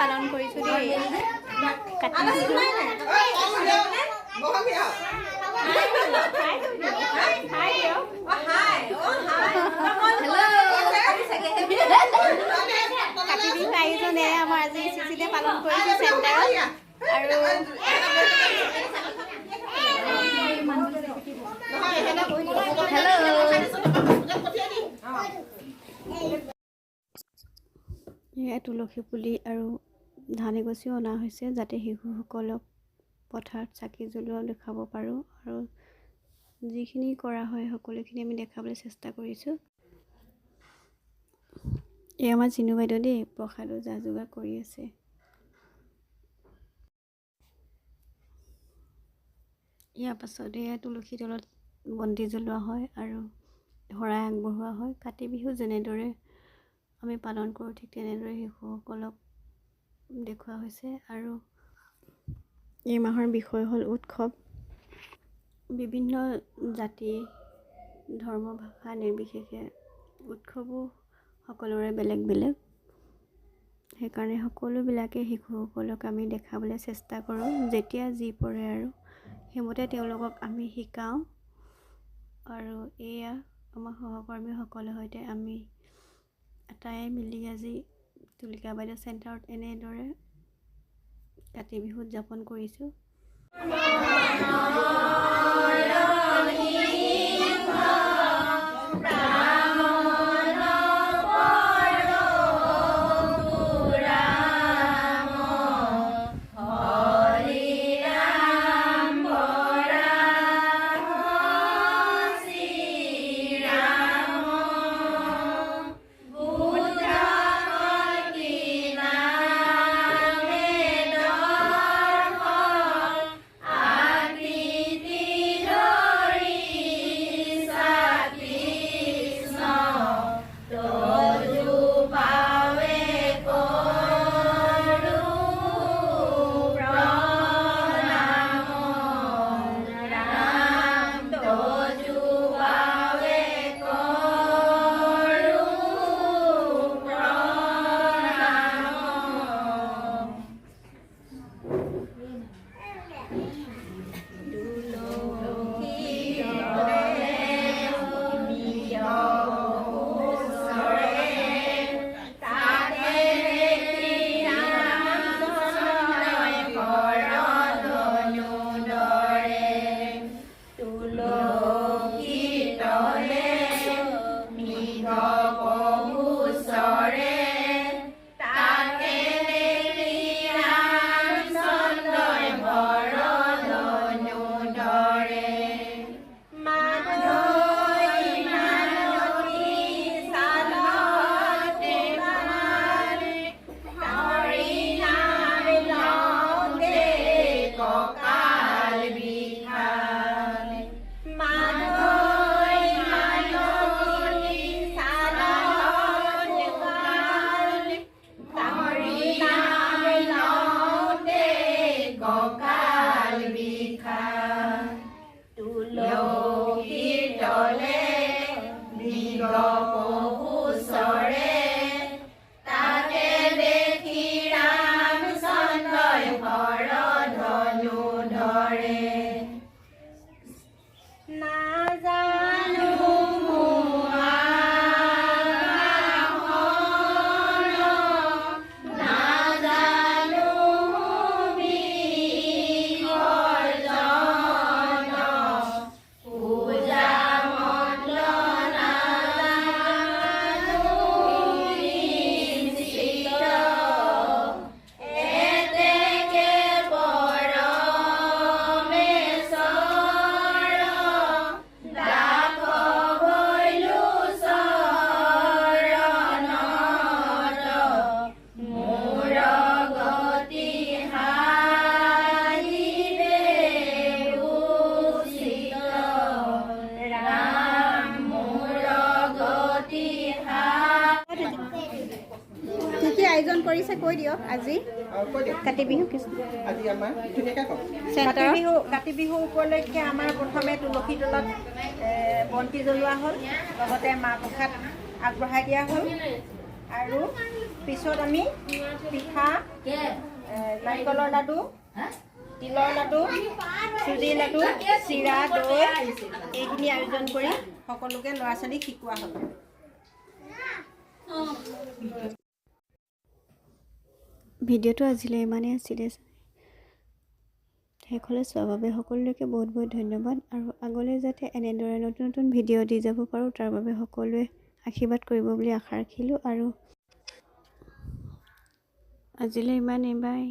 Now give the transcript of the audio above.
পালন কৰিছোঁ দেই কাতি বিহু কাতি বিহু আয়োজনে আমাৰ আজি চিচিতে পালন কৰিছোঁ চেণ্টাৰত আৰু এয়া তুলসী পুলি আৰু ধান এগছিও অনা হৈছে যাতে শিশুসকলক পথাৰত চাকি জ্বলোৱা দেখাব পাৰোঁ আৰু যিখিনি কৰা হয় সকলোখিনি আমি দেখাবলৈ চেষ্টা কৰিছোঁ। এই আমাৰ চিনু বাইদেউ দেই প্ৰসাদৰ যা যোগাৰ কৰি আছে। ইয়াৰ পাছতে তুলসী তলত বন্তি জ্বলোৱা হয় আৰু শৰাই আগবঢ়োৱা হয়। কাতি বিহু যেনেদৰে আমি পালন কৰোঁ ঠিক তেনেদৰে শিশুসকলক দেখুওৱা হৈছে আৰু এই মাহৰ বিষয় হ'ল উৎসৱ। বিভিন্ন জাতি ধৰ্ম ভাষা নিৰ্বিশেষে উৎসৱো সকলোৰে বেলেগ বেলেগ, সেইকাৰণে সকলোবিলাকে শিশুসকলক আমি দেখাবলৈ চেষ্টা কৰোঁ। যেতিয়া যি পৰে আৰু সেইমতে তেওঁলোকক আমি শিকাওঁ আৰু এয়া আমাৰ সহকৰ্মীসকলৰ সৈতে আমি আটাই মিলি আজি তুলিকা বাইদেউ চেণ্টাৰত এনেদৰে কাতি বিহু উদযাপন কৰিছোঁ। আয়োজন কৰিছে কৈ দিয়ক আজি কাতি বিহু আজি আমাৰ ধুনীয়াকৈ কওক। কাতি বিহু উপলক্ষে আমাৰ প্ৰথমে তুলসী তলত বন্তি জ্বলোৱা হ'ল, লগতে মাহ প্ৰসাদ আগবঢ়াই দিয়া হ'ল আৰু পিছত আমি পিঠা, নাৰিকলৰ লাডু, তিলৰ লাডু, চুজিৰ লাডু, চিৰা, দৈ এইখিনি আয়োজন কৰি সকলোকে ল'ৰা ছোৱালীক শিকোৱা হ'ব। ভিডিঅ'টো আজিলৈ ইমানেই আছিলে। শেষলৈ চোৱাৰ বাবে সকলোকে বহুত বহুত ধন্যবাদ। আৰু আগলৈ যাতে এনেদৰে নতুন নতুন ভিডিঅ' দি যাব পাৰোঁ তাৰ বাবে সকলোৱে আশীৰ্বাদ কৰিব বুলি আশা ৰাখিলোঁ। আৰু আজিলৈ ইমানেই, বাই।